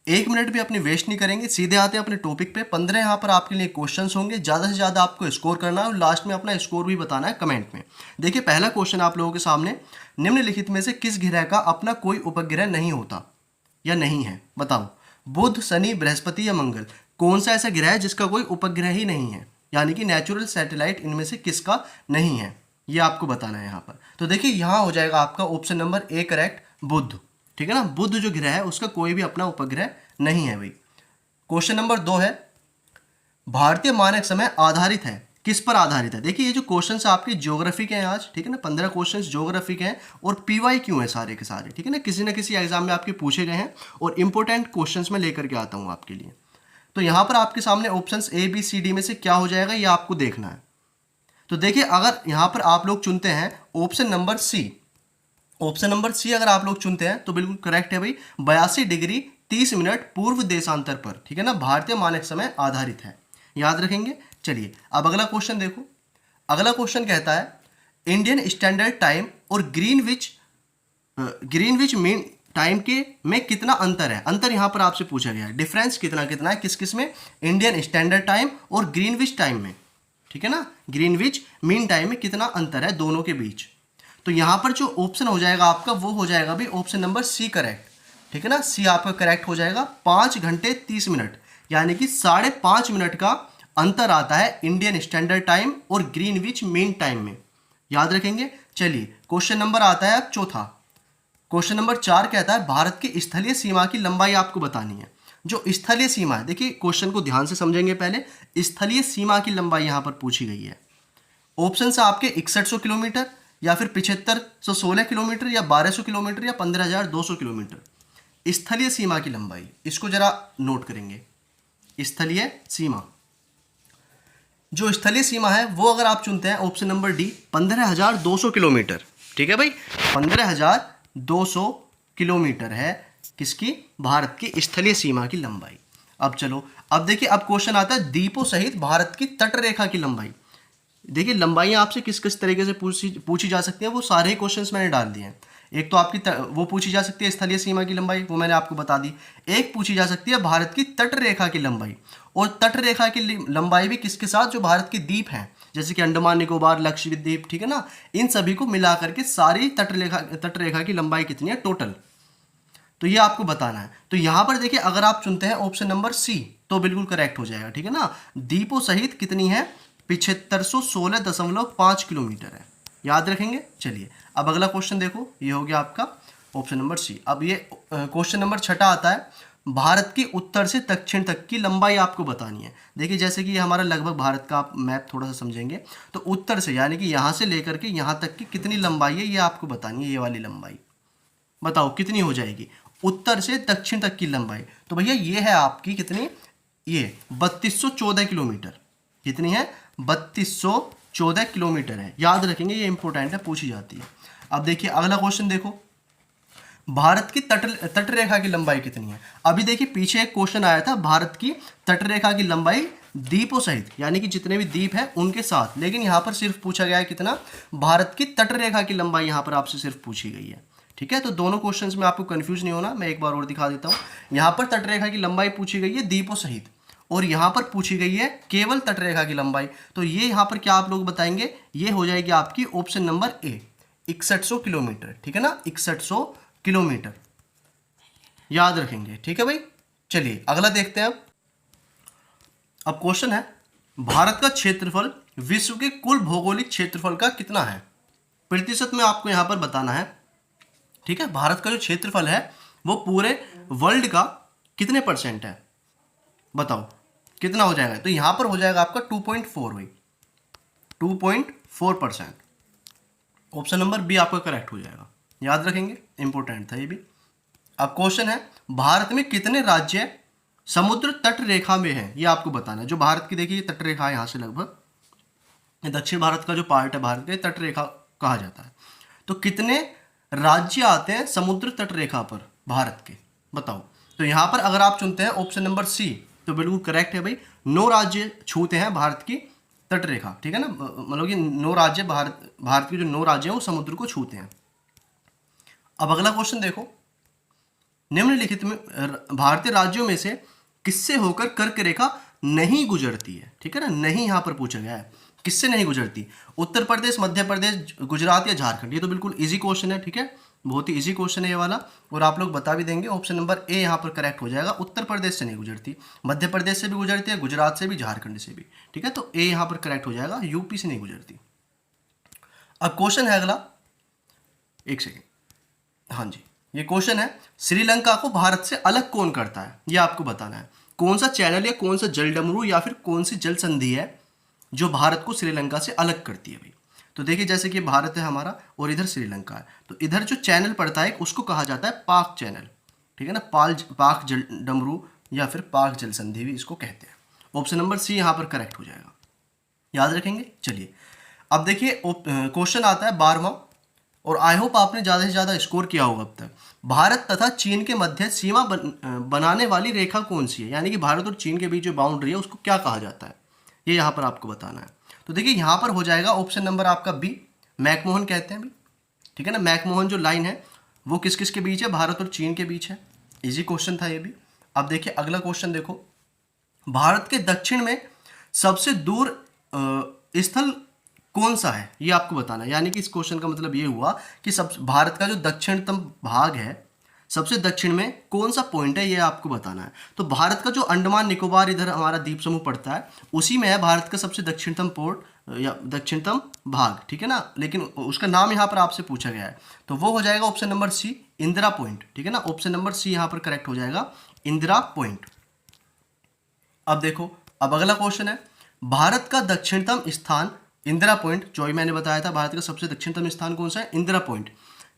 एक मिनट भी अपनी वेस्ट नहीं करेंगे, सीधे आते हैं अपने टॉपिक पे। 15 यहाँ पर आपके लिए क्वेश्चंस होंगे, ज़्यादा से ज़्यादा आपको स्कोर करना है और लास्ट में अपना स्कोर भी बताना है कमेंट में। देखिए पहला क्वेश्चन आप लोगों के सामने, निम्नलिखित में से किस ग्रह का अपना कोई उपग्रह नहीं होता या नहीं है? बताओ, बुध, शनि, बृहस्पति या मंगल, कौन सा ऐसा ग्रह है जिसका कोई उपग्रह ही नहीं है, यानी कि नेचुरल सैटेलाइट इनमें से किसका नहीं है, ये आपको बताना है यहाँ पर। तो देखिए यहाँ हो जाएगा आपका ऑप्शन नंबर ए करेक्ट, बुध। ठीक है ना, बुध जो ग्रह है उसका कोई भी अपना उपग्रह नहीं है भाई। क्वेश्चन नंबर 2 है, भारतीय मानक समय आधारित है, किस पर आधारित है? देखिए ये जो क्वेश्चंस आपके ज्योग्राफी के हैं आज, ठीक है ना, 15 क्वेश्चंस ज्योग्राफी के हैं और पीवाई क्यों है सारे के सारे, ठीक है ना किसी एग्जाम में आपके पूछे गए हैं और इंपॉर्टेंट क्वेश्चंस में लेकर के आता हूं आपके लिए। तो यहाँ पर आपके सामने options A B C D में से क्या हो जाएगा ये आपको देखना है। तो देखिए अगर यहाँ पर आप लोग चुनते हैं option number C, option number C अगर आप लोग चुनते हैं तो बिल्कुल करेक्ट है भाई, 82 डिग्री 30 मिनट पूर्व देशांतर पर, ठीक है ना, भारतीय मानक समय आधारित है, याद रखेंगे। चलिए अब अगला क्वेश्चन देखो। अगला क्वेश्चन कहता है इंडियन स्टैंडर्ड टाइम और ग्रीनविच मीन टाइम के में कितना अंतर है? अंतर यहाँ पर आपसे पूछा गया है, डिफरेंस कितना कितना है किस किस में, इंडियन स्टैंडर्ड टाइम और ग्रीनविच टाइम में, ठीक है ना, ग्रीनविच मीन टाइम में कितना अंतर है दोनों के बीच। तो यहाँ पर जो ऑप्शन हो जाएगा आपका वो हो जाएगा भी ऑप्शन नंबर सी करेक्ट, ठीक है ना, सी आपका करेक्ट हो जाएगा। 5 घंटे 30 मिनट यानी कि 5.5 मिनट का अंतर आता है इंडियन स्टैंडर्ड टाइम और ग्रीनविच मीन टाइम में, याद रखेंगे। चलिए क्वेश्चन नंबर आता है अब चौथा। क्वेश्चन नंबर 4 कहता है भारत की स्थलीय सीमा की लंबाई आपको बतानी है। जो स्थलीय सीमा है, देखिए क्वेश्चन को ध्यान से समझेंगे पहले, स्थलीय सीमा की लंबाई यहाँ पर पूछी गई है। ऑप्शन है आपके 6100 किलोमीटर या फिर 7516 किलोमीटर या 1200 किलोमीटर या 15200 किलोमीटर। स्थलीय सीमा की लंबाई, इसको जरा नोट करेंगे। स्थलीय सीमा, जो स्थलीय सीमा है वो अगर आप चुनते हैं ऑप्शन नंबर डी 15200 किलोमीटर, ठीक है भाई, 15200 किलोमीटर है किसकी, भारत की स्थलीय सीमा की लंबाई। अब चलो अब देखिए, अब क्वेश्चन आता है द्वीपों सहित भारत की तट रेखा की लंबाई। देखिए लंबाइयाँ आपसे किस किस तरीके से पूछी जा सकती हैं, वो सारे क्वेश्चंस मैंने डाल दिए हैं। एक तो आपकी वो पूछी जा सकती है स्थलीय सीमा की लंबाई, वो मैंने आपको बता दी। एक पूछी जा सकती है भारत की तट रेखा की लंबाई, और तट रेखा की लंबाई भी किसके साथ, जो भारत के द्वीप हैं जैसे कि अंडमान निकोबार, लक्षद्वीप द्वीप, ठीक है ना, इन सभी को मिला करके सारी तट रेखा की लंबाई कितनी है टोटल, तो ये आपको बताना है। तो यहाँ पर देखिए अगर आप चुनते हैं ऑप्शन नंबर सी तो बिल्कुल करेक्ट हो जाएगा, ठीक है ना, द्वीपों सहित कितनी है, 7516.5 किलोमीटर है, याद रखेंगे। चलिए अब अगला क्वेश्चन देखो, ये हो गया आपका ऑप्शन नंबर सी। अब ये क्वेश्चन नंबर 6 आता है, भारत की उत्तर से दक्षिण तक की लंबाई आपको बतानी है। देखिए जैसे कि ये हमारा लगभग भारत का आप मैप थोड़ा सा समझेंगे, तो उत्तर से यानी कि यहाँ से लेकर के यहाँ तक की कितनी लंबाई है ये आपको बतानी है, ये वाली लंबाई बताओ कितनी हो जाएगी, उत्तर से दक्षिण तक की लंबाई। तो भैया ये है आपकी कितनी, ये 3214 किलोमीटर, कितनी है, 3214 किलोमीटर है, याद रखेंगे, ये इंपॉर्टेंट है, पूछी जाती है। अब देखिए अगला क्वेश्चन देखो, भारत की तट रेखा की लंबाई कितनी है। अभी देखिए पीछे एक क्वेश्चन आया था भारत की तट रेखा की लंबाई द्वीपों सहित, यानी कि जितने भी द्वीप हैं उनके साथ, लेकिन यहाँ पर सिर्फ पूछा गया है कितना, भारत की तट रेखा की लंबाई यहाँ पर आपसे सिर्फ पूछी गई है, ठीक है। तो दोनों क्वेश्चंस में आपको कंफ्यूज नहीं होना, मैं एक बार और दिखा देता हूँ। यहाँ पर तट रेखा की लंबाई पूछी गई है द्वीपों सहित, और यहाँ पर पूछी गई है केवल तट रेखा की लंबाई। तो ये यहाँ पर क्या आप लोग बताएंगे, ये हो जाएगी आपकी ऑप्शन नंबर ए 6100 किलोमीटर, ठीक है ना, 6100 किलोमीटर, याद रखेंगे, ठीक है भाई। चलिए अगला देखते हैं। अब क्वेश्चन है भारत का क्षेत्रफल विश्व के कुल भौगोलिक क्षेत्रफल का कितना है, प्रतिशत में आपको यहाँ पर बताना है, ठीक है। भारत का जो क्षेत्रफल है वो पूरे वर्ल्ड का कितने परसेंट है, बताओ कितना हो जाएगा। तो यहां पर हो जाएगा आपका 2.4 भाई, 2.4%। ऑप्शन नंबर बी आपका करेक्ट हो जाएगा, याद रखेंगे, इंपॉर्टेंट था ये भी। अब क्वेश्चन है भारत में कितने राज्य समुद्र तट रेखा में है, ये आपको बताना है। जो भारत की देखिए तट रेखा है यहाँ से लगभग दक्षिण भारत का जो पार्ट है भारत के, तट रेखा कहा जाता है। तो कितने राज्य आते हैं समुद्र तट रेखा पर भारत के, बताओ। तो यहाँ पर अगर आप चुनते हैं ऑप्शन नंबर सी तो बिल्कुल करेक्ट है भाई, 9 राज्य छूते हैं भारत की तट रेखा, ठीक है ना, मतलब कि 9 राज्य भारत के जो 9 राज्य हैं वो समुद्र को छूते हैं। अब अगला क्वेश्चन देखो, निम्नलिखित में भारतीय राज्यों में से किससे होकर कर्क रेखा नहीं गुजरती है? ठीक है ना, नहीं यहाँ पर पूछा गया है, किससे नहीं गुजरती? उत्तर प्रदेश, मध्य प्रदेश, गुजरात या झारखंड? ये तो बिल्कुल इजी क्वेश्चन है, ठीक है, बहुत ही इजी क्वेश्चन है ये वाला, और आप लोग बता भी देंगे। ऑप्शन नंबर ए यहाँ पर करेक्ट हो जाएगा। उत्तर प्रदेश से नहीं गुजरती, मध्य प्रदेश से भी गुजरती है, गुजरात से भी, झारखंड से भी, ठीक है, तो ए यहाँ पर करेक्ट हो जाएगा, यूपी से नहीं गुजरती। अब क्वेश्चन है अगला, एक सेकेंड, हाँ जी, ये क्वेश्चन है, श्रीलंका को भारत से अलग कौन करता है? ये आपको बताना है। कौन सा चैनल या कौन सा जल डमरू या फिर कौन सी जल संधि है जो भारत को श्रीलंका से अलग करती है भाई? तो देखिए, जैसे कि भारत है हमारा और इधर श्रीलंका है, तो इधर जो चैनल पड़ता है उसको कहा जाता है पाक चैनल, ठीक है ना, पाक जल डमरू या फिर पाक जल संधि भी इसको कहते हैं। ऑप्शन नंबर सी यहाँ पर करेक्ट हो जाएगा, याद रखेंगे। चलिए अब देखिए, क्वेश्चन आता है 12वां, और आई होप आपने ज़्यादा से ज़्यादा स्कोर किया होगा अब तक। भारत तथा चीन के मध्य सीमा बनाने वाली रेखा कौन सी है? यानी कि भारत और चीन के बीच जो बाउंड्री है उसको क्या कहा जाता है, ये यहाँ पर आपको बताना है। तो देखिए यहाँ पर हो जाएगा ऑप्शन नंबर आपका बी, मैकमोहन कहते हैं भी, ठीक है ना। मैकमोहन जो लाइन है वो किस किस के बीच है? भारत और चीन के बीच है। इजी क्वेश्चन था ये भी। अब देखिए अगला क्वेश्चन देखो, भारत के दक्षिण में सबसे दूर स्थल कौन सा है? ये आपको बताना है। यानी कि इस क्वेश्चन का मतलब ये हुआ कि सब भारत का जो दक्षिणतम भाग है, सबसे दक्षिण में कौन सा पॉइंट है, ये आपको बताना है। तो भारत का जो अंडमान निकोबार इधर हमारा द्वीप समूह पड़ता है, उसी में है भारत का सबसे दक्षिणतम पोर्ट या दक्षिणतम भाग, ठीक है ना, लेकिन उसका नाम यहाँ पर आपसे पूछा गया है, तो वो हो जाएगा option number C, Indira Point, ठीक है ना। ऑप्शन नंबर सी यहाँ पर करेक्ट हो जाएगा, इंदिरा पॉइंट। अब देखो, अब अगला क्वेश्चन है, भारत का दक्षिणतम स्थान इंदिरा पॉइंट, जो ही मैंने बताया था, भारत का सबसे दक्षिणतम स्थान कौन सा है? इंदिरा पॉइंट।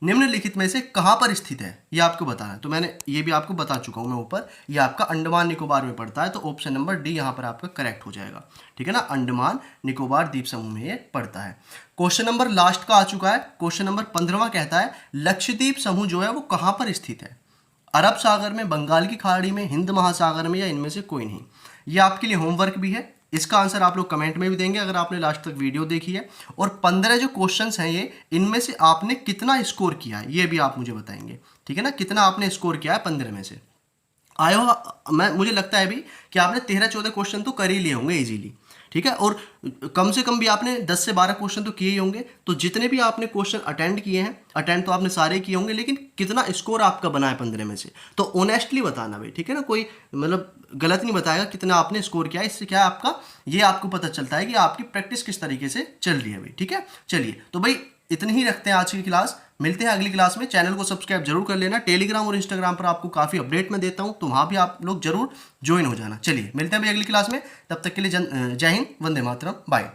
निम्नलिखित में से कहाँ पर स्थित है, ये आपको बताना है। तो मैंने ये भी आपको बता चुका हूँ मैं ऊपर, ये आपका अंडमान निकोबार में पड़ता है, तो ऑप्शन नंबर डी यहाँ पर आपका करेक्ट हो जाएगा, ठीक है ना, अंडमान निकोबार द्वीप समूह में ये पड़ता है। क्वेश्चन नंबर लास्ट का आ चुका है, क्वेश्चन नंबर 15वां कहता है, लक्षद्वीप समूह जो है वो कहाँ पर स्थित है? अरब सागर में, बंगाल की खाड़ी में, हिंद महासागर में, या इनमें से कोई नहीं? ये आपके लिए होमवर्क भी है, इसका आंसर आप लोग कमेंट में भी देंगे अगर आपने लास्ट तक वीडियो देखी है। और 15 जो क्वेश्चंस हैं ये, इनमें से आपने कितना स्कोर किया है ये भी आप मुझे बताएंगे, ठीक है ना, कितना आपने स्कोर किया है 15 में से। मुझे लगता है भी कि आपने 13-14 क्वेश्चन तो कर ही लिए होंगे इजीली, ठीक है, और कम से कम भी आपने 10 से 12 क्वेश्चन तो किए ही होंगे। तो जितने भी आपने क्वेश्चन अटेंड किए हैं, अटेंड तो आपने सारे किए होंगे, लेकिन कितना स्कोर आपका बना है 15 में से, तो ऑनेस्टली बताना भाई, ठीक है ना, कोई मतलब गलत नहीं बताएगा कितना आपने स्कोर किया है। इससे क्या आपका, ये आपको पता चलता है कि आपकी प्रैक्टिस किस तरीके से चल रही है भाई, ठीक है। चलिए तो भाई इतनी ही रखते हैं आज की क्लास, मिलते हैं अगली क्लास में। चैनल को सब्सक्राइब जरूर कर लेना, टेलीग्राम और इंस्टाग्राम पर आपको काफ़ी अपडेट मैं देता हूं, तो वहां भी आप लोग जरूर ज्वाइन हो जाना। चलिए मिलते हैं भाई अगली क्लास में, तब तक के लिए जय हिंद, वंदे मातरम, बाय।